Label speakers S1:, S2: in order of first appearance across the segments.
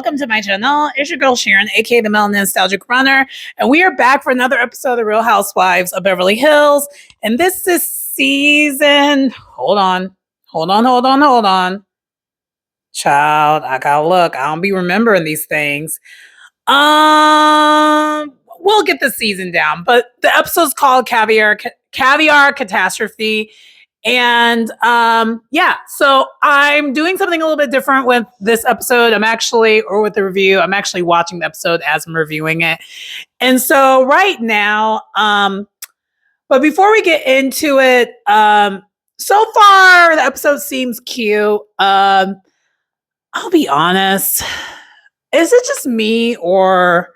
S1: welcome to my channel. It's your girl Sharon, aka the Melanin Nostalgic Runner, and we are back for another episode of The Real Housewives of Beverly Hills. And this is season. Hold on. Child, I gotta look. I don't be remembering these things. We'll get the season down, but the episode's called Caviar Catastrophe. And so I'm doing something a little bit different with this episode. With the review, I'm actually watching the episode as I'm reviewing it. And so right now, but before we get into it, so far the episode seems cute. I'll be honest. Is it just me, or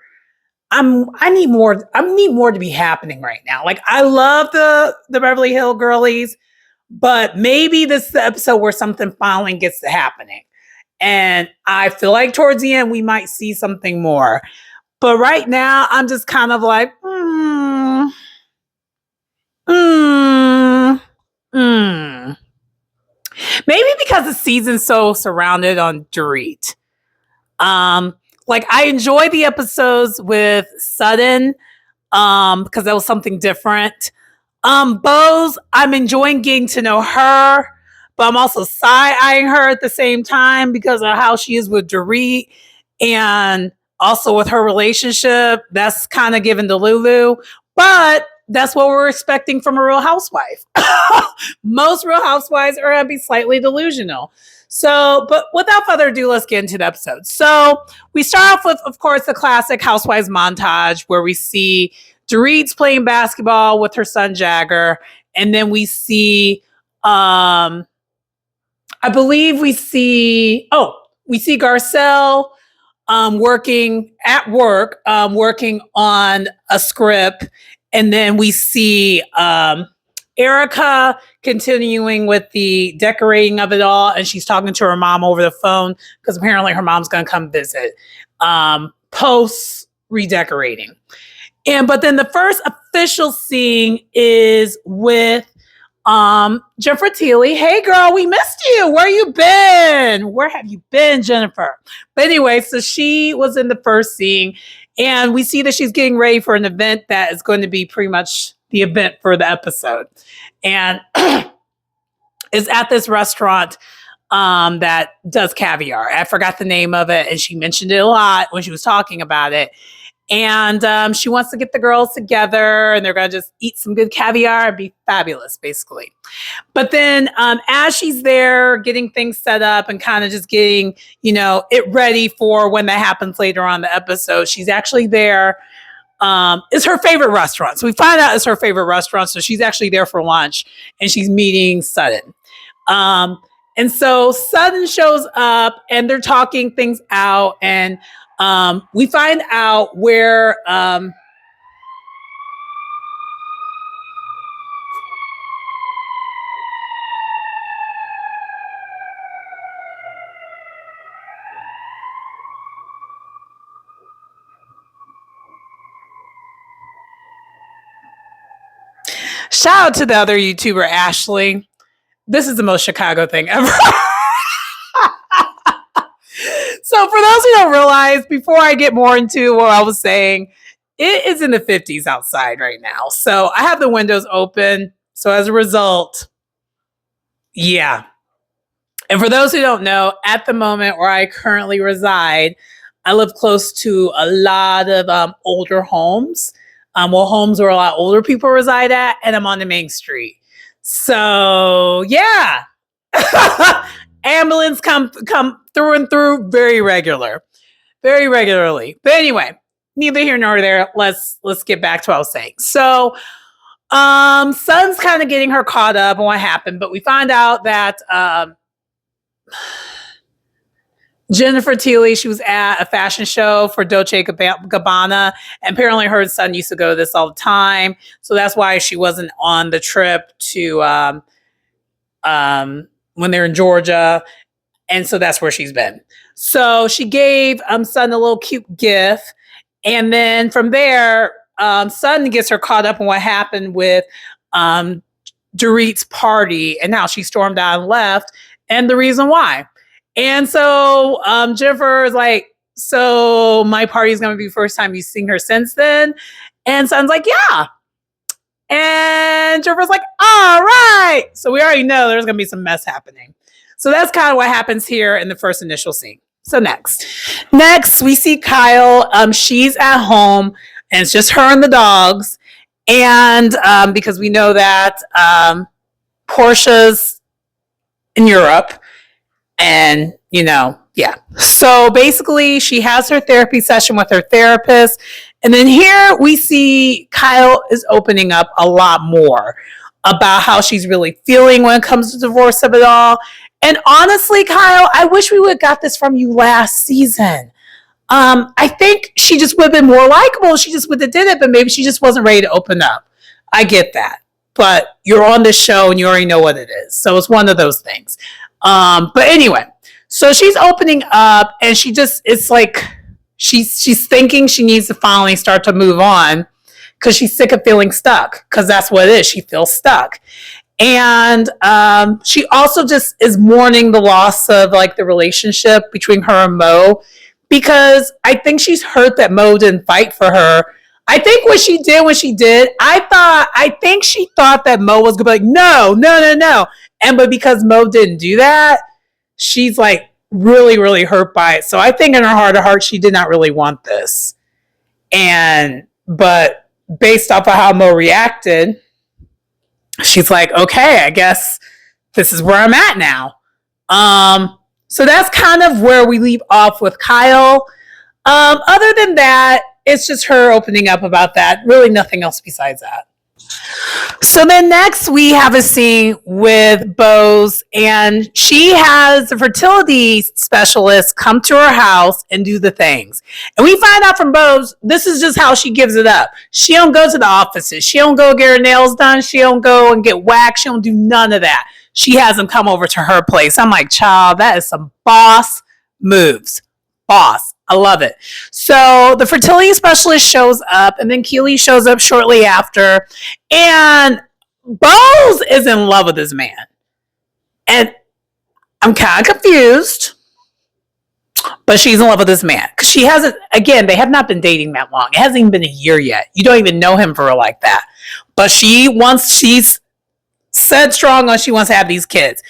S1: I need more to be happening right now? Like, I love the Beverly Hill girlies, but maybe this is the episode where something finally gets to happening. And I feel like towards the end we might see something more. But right now I'm just kind of like, Maybe because the season's so surrounded on Dorit. Like, I enjoy the episodes with Sutton, because that was something different. Bose, I'm enjoying getting to know her, but I'm also side-eyeing her at the same time because of how she is with Dorit, and also with her relationship. That's kind of given to Lulu, but that's what we're expecting from a Real Housewife. Most Real Housewives are going to be slightly delusional. So, but without further ado, let's get into the episode. So we start off with, of course, the classic Housewives montage where we see Dorit's playing basketball with her son Jagger. And then we see, we see Garcelle working at work, working on a script. And then we see Erica continuing with the decorating of it all, and she's talking to her mom over the phone because apparently her mom's going to come visit post redecorating. But then the first official scene is with Jennifer Tilly. Hey girl, we missed you. Where you been? Where have you been, Jennifer? But anyway, so she was in the first scene, and we see that she's getting ready for an event that is going to be pretty much the event for the episode. And is at this restaurant that does caviar. I forgot the name of it, and she mentioned it a lot when she was talking about it. And she wants to get the girls together, and they're going to just eat some good caviar and be fabulous, basically. But then as she's there getting things set up and kind of just getting, it ready for when that happens later on in the episode, she's actually there. It's her favorite restaurant. So we find out it's her favorite restaurant. So she's actually there for lunch, and she's meeting Sutton. And so Sutton shows up, and they're talking things out, and we find out where shout out to the other YouTuber, Ashley. This is the most Chicago thing ever. So for those who don't realize, before I get more into what I was saying, it is in the 50s outside right now. So I have the windows open. So as a result, yeah. And for those who don't know, at the moment where I currently reside, I live close to a lot of older homes. Homes where a lot older people reside at, and I'm on the main street. So yeah. Ambulance come through and through very regularly. But anyway, neither here nor there. Let's get back to what I was saying. So Sun's kind of getting her caught up on what happened, but we find out that Jennifer Tilly, she was at a fashion show for Dolce & Gabbana, and apparently her son used to go to this all the time. So that's why she wasn't on the trip to when they're in Georgia. And so that's where she's been. So she gave Sutton a little cute gift. And then from there, Sutton gets her caught up on what happened with Dorit's party and how she stormed out and left, and the reason why. And so Jennifer is like, So my party is going to be the first time you've seen her since then. And Sutton's like, yeah. And Jennifer's like, all right. So we already know there's going to be some mess happening. So that's kind of what happens here in the first initial scene. So next we see Kyle. She's at home and it's just her and the dogs. And because we know that Portia's in Europe and, yeah. So basically she has her therapy session with her therapist. And then here we see Kyle is opening up a lot more about how she's really feeling when it comes to divorce of it all. And honestly, Kyle, I wish we would have got this from you last season. I think she just would have been more likable. She just would have did it, but maybe she just wasn't ready to open up. I get that. But you're on this show and you already know what it is. So it's one of those things. But anyway, so she's opening up and it's like she's thinking she needs to finally start to move on because she's sick of feeling stuck, because that's what it is. She feels stuck. And she also just is mourning the loss of like the relationship between her and Mo, because I think she's hurt that Mo didn't fight for her. I think what she did when she did, I think she thought that Mo was gonna be like, no. But because Mo didn't do that, she's like really, really hurt by it. So I think in her heart of hearts, she did not really want this. But based off of how Mo reacted, she's like, okay, I guess this is where I'm at now. So that's kind of where we leave off with Kyle. Other than that, it's just her opening up about that. Really nothing else besides that. So then next we have a scene with Bose, and she has a fertility specialist come to her house and do the things. And we find out from Bose, this is just how she gives it up. She don't go to the offices. She don't go get her nails done. She don't go and get waxed. She don't do none of that. She has them come over to her place. I'm like, child, that is some boss moves. Boss. I love it. So the fertility specialist shows up, and then Keely shows up shortly after, and Bose is in love with this man. And I'm kind of confused, but she's in love with this man. Because she hasn't, again, they have not been dating that long. It hasn't even been a year yet. You don't even know him for real like that. But she's said strong on she wants to have these kids.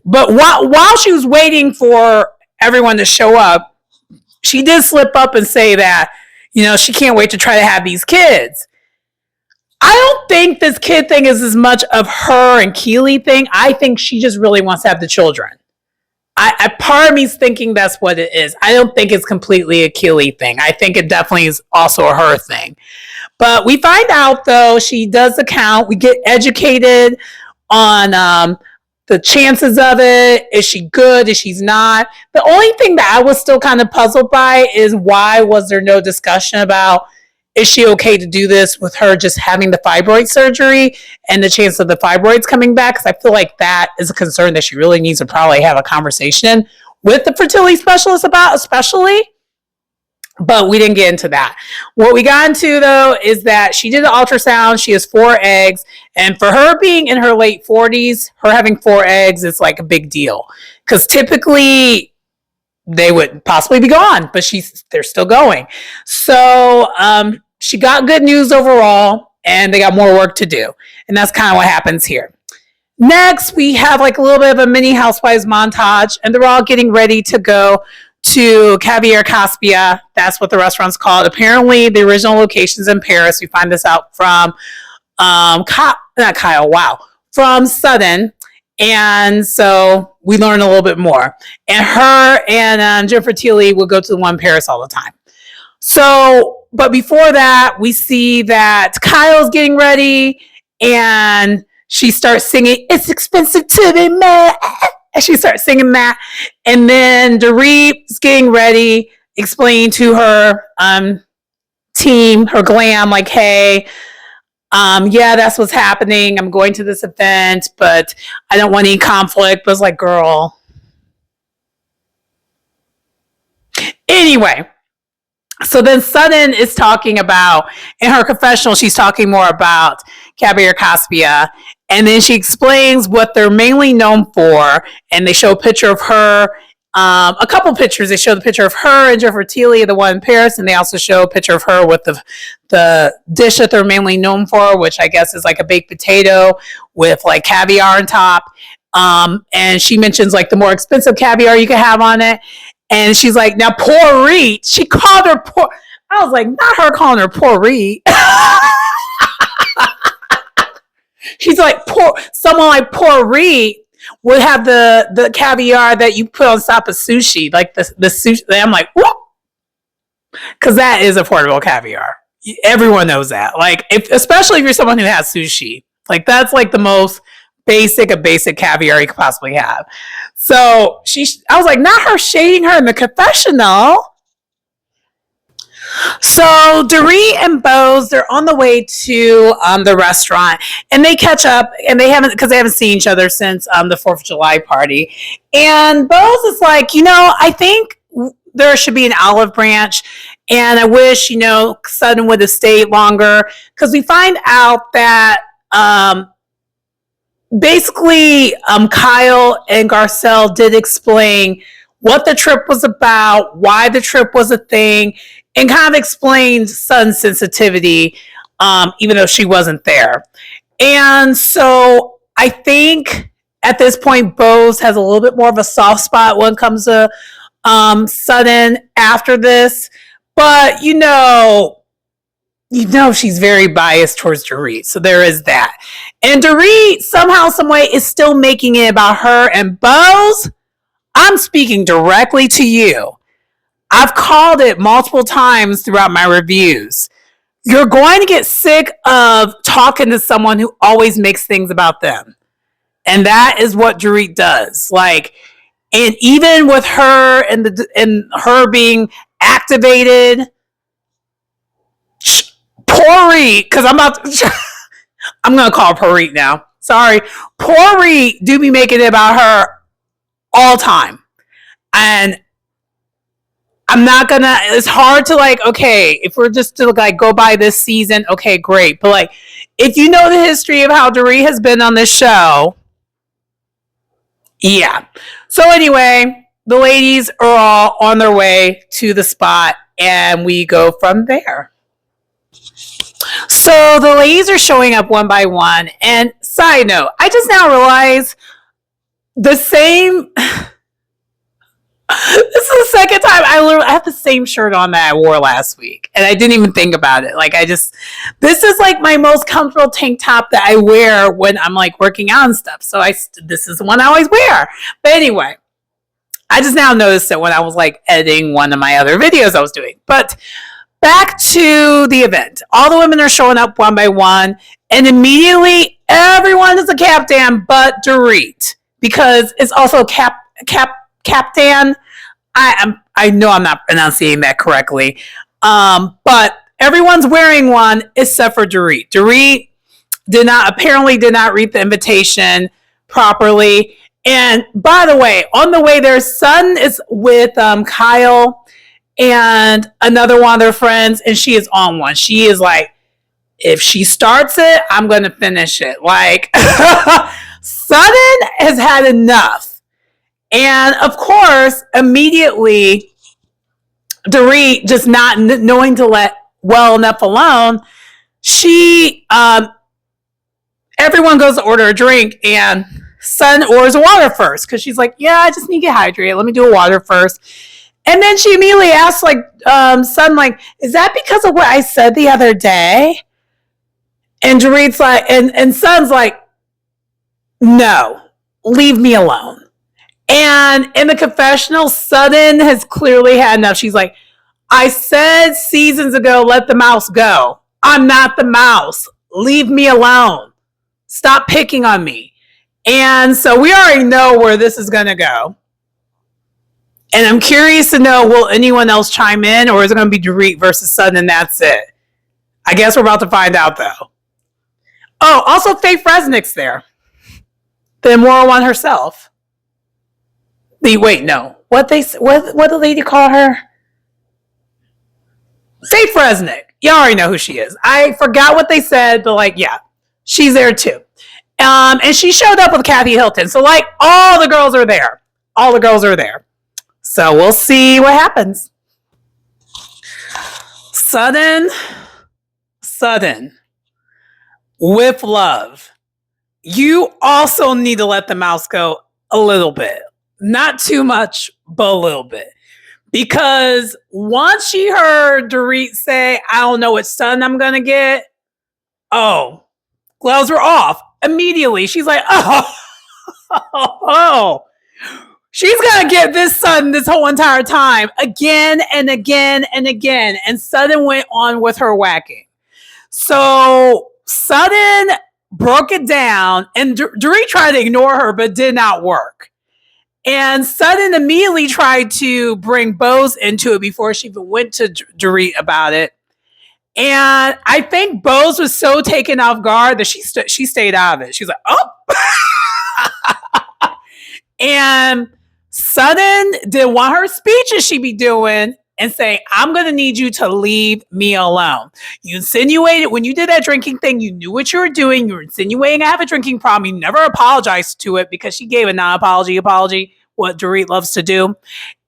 S1: But while she was waiting for everyone to show up, she did slip up and say that, she can't wait to try to have these kids. I don't think this kid thing is as much of her and Keely thing. I think she just really wants to have the children. Part of me's thinking that's what it is. I don't think it's completely a Keely thing. I think it definitely is also a her thing. But we find out, though, she does the count. We get educated on the chances of it. Is she good? Is she not? The only thing that I was still kind of puzzled by is why was there no discussion about, is she okay to do this with her just having the fibroid surgery and the chance of the fibroids coming back? Because I feel like that is a concern that she really needs to probably have a conversation with the fertility specialist about, especially. But we didn't get into that. What we got into, though, is that she did an ultrasound. She has 4 eggs. And for her being in her late 40s, her having 4 eggs is like a big deal. Because typically they would possibly be gone, but they're still going. So she got good news overall, and they got more work to do. And that's kind of what happens here. Next, we have like a little bit of a mini Housewives montage, and they're all getting ready to go to Caviar Caspia. That's what the restaurant's called. Apparently, the original location's in Paris. We find this out from from Sutton. And so we learn a little bit more. And her and Jennifer Tilly will go to the one in Paris all the time. So, but before that, we see that Kyle's getting ready, and she starts singing, "It's expensive to be mad." And she starts singing that. And then Doree's getting ready, explaining to her team, her glam, like, hey, yeah, that's what's happening. I'm going to this event, but I don't want any conflict. But it's like, girl. Anyway, so then Sutton is talking about, in her confessional, she's talking more about Caviar Caspia. And then she explains what they're mainly known for. And they show a picture of her a couple pictures. They show the picture of her and Jennifer Tilly, the one in Paris, and they also show a picture of her with the dish that they're mainly known for, which I guess is like a baked potato with like caviar on top. And she mentions like the more expensive caviar you can have on it. And she's like, now poor Reed. She called her poor. I was like, not her calling her poor Reed. She's like, someone like poor Reed would have the caviar that you put on top of sushi, like the sushi. I'm like, what? Because that is affordable caviar. Everyone knows that. Like, especially if you're someone who has sushi, like that's like the most basic caviar you could possibly have. So I was like, not her shading her in the confessional. So Dorit and Bose, they're on the way to the restaurant, and they catch up, and they haven't seen each other since the 4th of July party. And Bose is like, I think there should be an olive branch, and I wish, Sutton would have stayed longer, because we find out that basically Kyle and Garcelle did explain what the trip was about, why the trip was a thing, and kind of explained Sutton's sensitivity, even though she wasn't there. And so I think at this point, Bose has a little bit more of a soft spot when it comes to Sutton after this. But, she's very biased towards Dorit. So there is that. And Dorit, somehow, some way, is still making it about her and Bose. I'm speaking directly to you. I've called it multiple times throughout my reviews. You're going to get sick of talking to someone who always makes things about them. And that is what Dorit does. Like, and even with her and her being activated, Porit, because I'm going to call her Porit now. Sorry. Porit do be making it about her all time. And I'm not gonna, it's hard to like, okay, if we're just to like go by this season, okay, great. But like, if you know the history of how Dorit has been on this show, yeah. So anyway, the ladies are all on their way to the spot, and we go from there. So the ladies are showing up one by one, and side note, I just now realize the same... This is the second time I have the same shirt on that I wore last week, and I didn't even think about it. Like, this is like my most comfortable tank top that I wear when I'm like working out and stuff. So this is the one I always wear. But anyway, I just now noticed it when I was like editing one of my other videos I was doing. But back to the event. All the women are showing up one by one, and immediately everyone is a captain but Dorit, because it's also Captain. I know I'm not pronouncing that correctly. But everyone's wearing one except for Dorit. Dorit apparently did not read the invitation properly. And by the way, on the way, their son is with Kyle and another one of their friends, and she is on one. She is like, if she starts it, I'm going to finish it. Like, Sutton has had enough. And of course, immediately, Dorit, just not knowing to let well enough alone, everyone goes to order a drink, and Sutton orders water first, because she's like, yeah, I just need to get hydrated. Let me do a water first. And then she immediately asks, like, Sutton, like, is that because of what I said the other day? And Dorit's like, and Sutton's like, no, leave me alone. And in the confessional, Sutton has clearly had enough. She's like, I said seasons ago, let the mouse go. I'm not the mouse. Leave me alone. Stop picking on me. And so we already know where this is going to go. And I'm curious to know, will anyone else chime in, or is it going to be Dorit versus Sutton and that's it? I guess we're about to find out, though. Oh, also Faith Resnick's there. The immoral one herself. Wait, no. What did the lady call her? Faith Resnick. You already know who she is. I forgot what they said, but like, yeah, she's there too. And she showed up with Kathy Hilton. So like, all the girls are there. All the girls are there. So we'll see what happens. Sudden with love. You also need to let the mouse go a little bit. Not too much, but a little bit. Because once she heard Dorit say, I don't know what son I'm going to get, oh, gloves were off immediately. She's like, oh, she's going to get this son this whole entire time again and again and again. And Sudden went on with her whacking. So Sudden broke it down, and Dorit tried to ignore her, but did not work. And Sudden immediately tried to bring Bose into it before she even went to Dorit about it. And I think Bose was so taken off guard that she stayed out of it. She's like, oh. And Sudden didn't want her speeches she be doing and saying, I'm going to need you to leave me alone. You insinuated when you did that drinking thing, you knew what you were doing. You were insinuating I have a drinking problem. You never apologized to it because she gave a non-apology, what Dorit loves to do.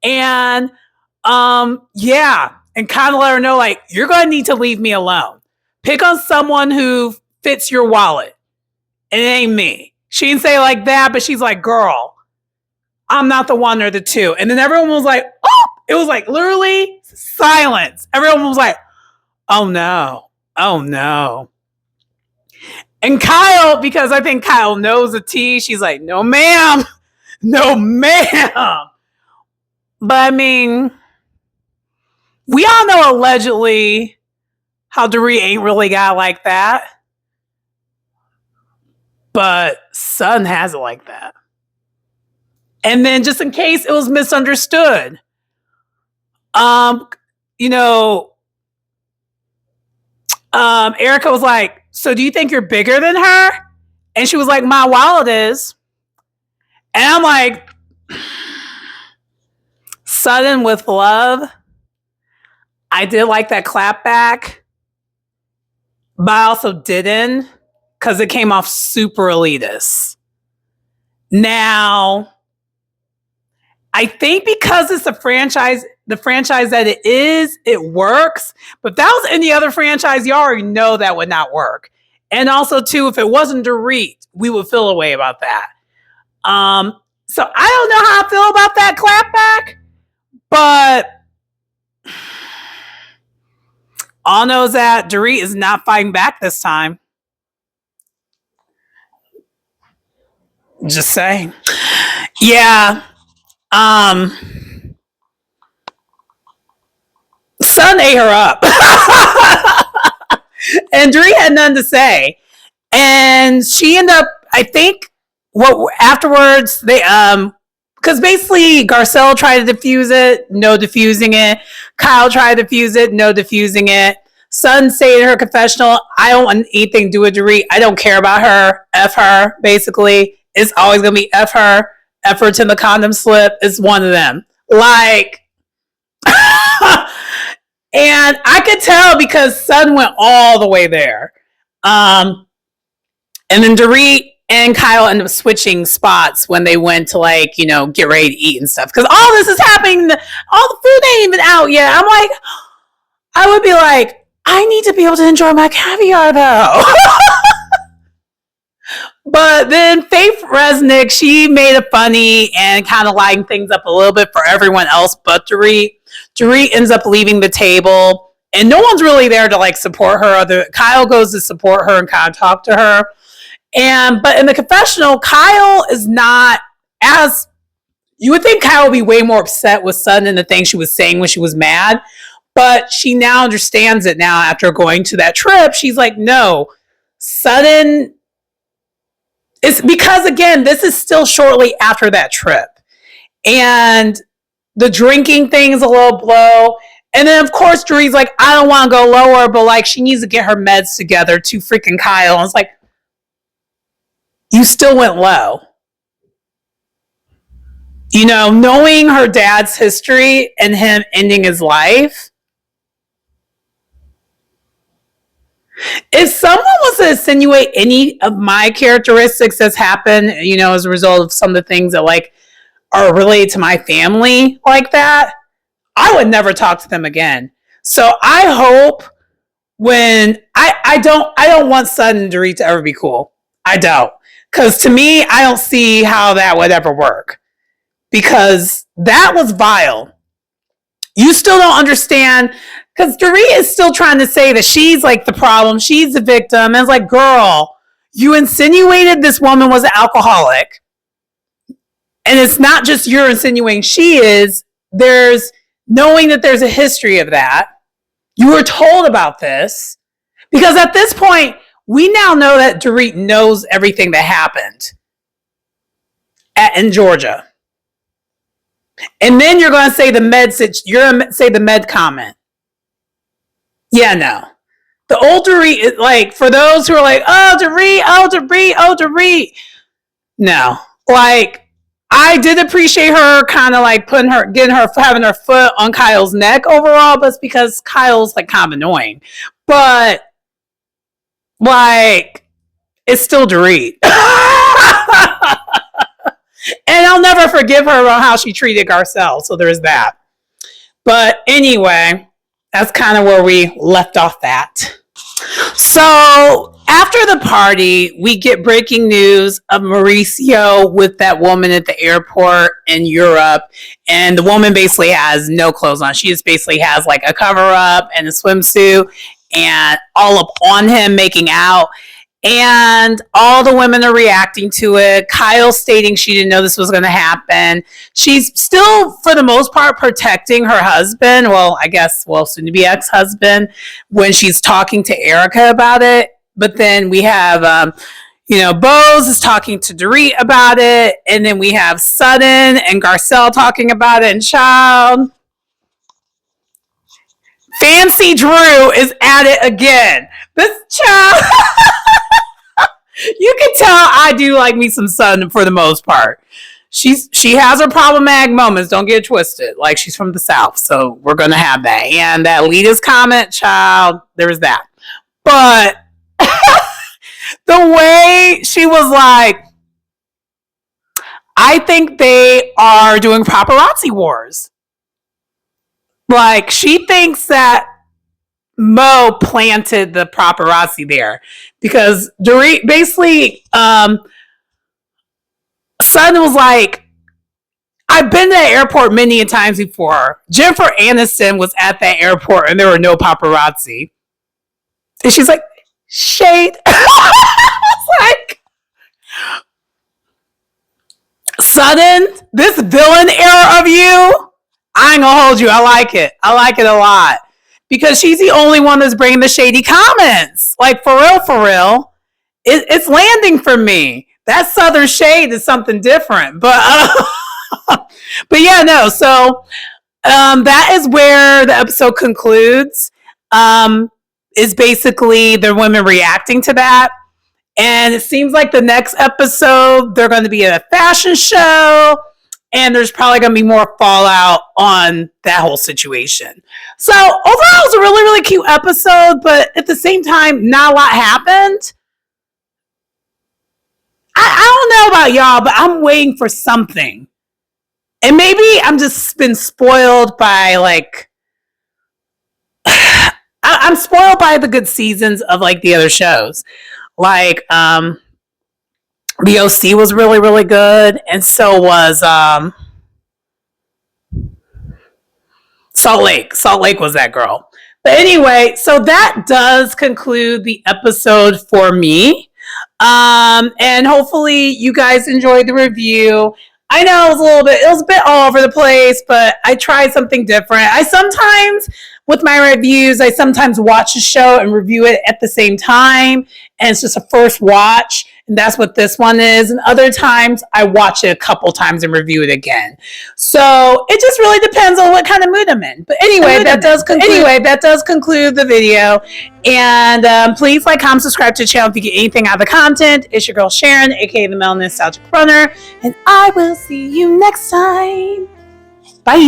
S1: And yeah, and kind of let her know, like, you're going to need to leave me alone. Pick on someone who fits your wallet. And it ain't me. She didn't say it like that, but she's like, girl, I'm not the one or the two. And then everyone was like, oh, it was like literally silence. Everyone was like, oh no. And Kyle, because I think Kyle knows the tea, she's like, no ma'am. But I mean, we all know allegedly how Dorit ain't really got like that. But Son has it like that. And then just in case it was misunderstood, Erica was like, so do you think you're bigger than her? And she was like, my wallet is. And I'm like, Sudden with love. I did like that clap back, but I also didn't because it came off super elitist. Now, I think because it's the franchise that it is, it works. But if that was any other franchise, you already know that would not work. And also, too, if it wasn't Dorit, we would feel a way about that. So I don't know how I feel about that clapback, but all knows that Dorit is not fighting back this time. Just saying. Yeah. Son ate her up. And Dorit had nothing to say. And she ended up, I think, afterwards, they, because basically Garcelle tried to defuse it, no defusing it. Kyle tried to defuse it, no defusing it. Son stayed in her confessional, I don't want anything to do with Dorit. I don't care about her. F her, basically. It's always going to be F her. F her to the condom slip. It's one of them. Like, and I could tell because Son went all the way there. And then Dorit and Kyle ended up switching spots when they went to, like, get ready to eat and stuff. Because all this is happening. All the food ain't even out yet. I'm like, I would be like, I need to be able to enjoy my caviar, though. But then Faith Resnick, she made it funny and kind of lighting things up a little bit for everyone else but Dorit. Dorit ends up leaving the table, and no one's really there to, like, support her. Kyle goes to support her and kind of talk to her. But in the confessional, Kyle is not as, you would think Kyle would be way more upset with Sudden and the thing she was saying when she was mad, but she now understands it now after going to that trip. She's like, no, Sudden, it's because, again, this is still shortly after that trip. And the drinking thing is a low blow. And then, of course, Dorit's like, I don't want to go lower, but, like, she needs to get her meds together to freaking Kyle. And it's like, you still went low. Knowing her dad's history and him ending his life. If someone was to insinuate any of my characteristics that's happened, as a result of some of the things that, like, are related to my family like that, I would never talk to them again. So I hope when I don't want Sutton and Dorit to ever be cool. I don't. Because to me, I don't see how that would ever work. Because that was vile. You still don't understand, because Dorit is still trying to say that she's like the problem, she's the victim. And it's like, girl, you insinuated this woman was an alcoholic. And it's not just you're insinuating she is. There's knowing that there's a history of that. You were told about this. Because at this point, we now know that Dorit knows everything that happened in Georgia. And then you're going to say the med comment. Yeah, no. The old Dorit, like, for those who are like, oh, Dorit. No. Like, I did appreciate her kind of like having her foot on Kyle's neck overall, but it's because Kyle's like kind of annoying. But, like, it's still Dorit. And I'll never forgive her about how she treated Garcelle. So there's that. But anyway, that's kind of where we left off that. So after the party, we get breaking news of Mauricio with that woman at the airport in Europe. And the woman basically has no clothes on. She just basically has like a cover up and a swimsuit and all up on him making out. And all the women are reacting to it. Kyle stating she didn't know this was going to happen. She's still, for the most part, protecting her husband. Well, I guess, soon to be ex-husband, when she's talking to Erica about it. But then we have, Bose is talking to Dorit about it. And then we have Sutton and Garcelle talking about it. And child, Fancy Drew is at it again. This child... You can tell I do like me some Sutton for the most part. She has her problematic moments. Don't get it twisted. Like, she's from the South, so we're gonna have that. And that elitist comment, child, there's that. But the way she was like, I think they are doing paparazzi wars. Like, she thinks that Mo planted the paparazzi there because Dorit basically, Sutton was like, I've been to the airport many times before. Jennifer Aniston was at that airport and there were no paparazzi. And she's like, shade. Like, Sutton, this villain era of you, I ain't gonna hold you. I like it. I like it a lot. Because she's the only one that's bringing the shady comments. Like, for real. It's landing for me. That Southern shade is something different. But yeah, no. So that is where the episode concludes. Is basically the women reacting to that. And it seems like the next episode, they're going to be at a fashion show. And there's probably going to be more fallout on that whole situation. So overall, it was a really, really cute episode. But at the same time, not a lot happened. I don't know about y'all, but I'm waiting for something. And maybe I'm just been spoiled by, like... I'm spoiled by the good seasons of, like, the other shows. Like, the OC was really, really good. And so was Salt Lake. Salt Lake was that girl. But anyway, so that does conclude the episode for me. And hopefully you guys enjoyed the review. I know it was a bit all over the place, but I tried something different. With my reviews, I sometimes watch a show and review it at the same time. And it's just a first watch. And that's what this one is. And other times I watch it a couple times and review it again. So it just really depends on what kind of mood I'm in. But anyway, that does conclude the video. And please like, comment, subscribe to the channel if you get anything out of the content. It's your girl Sharon, aka the Melanin Nostalgic Runner. And I will see you next time. Bye.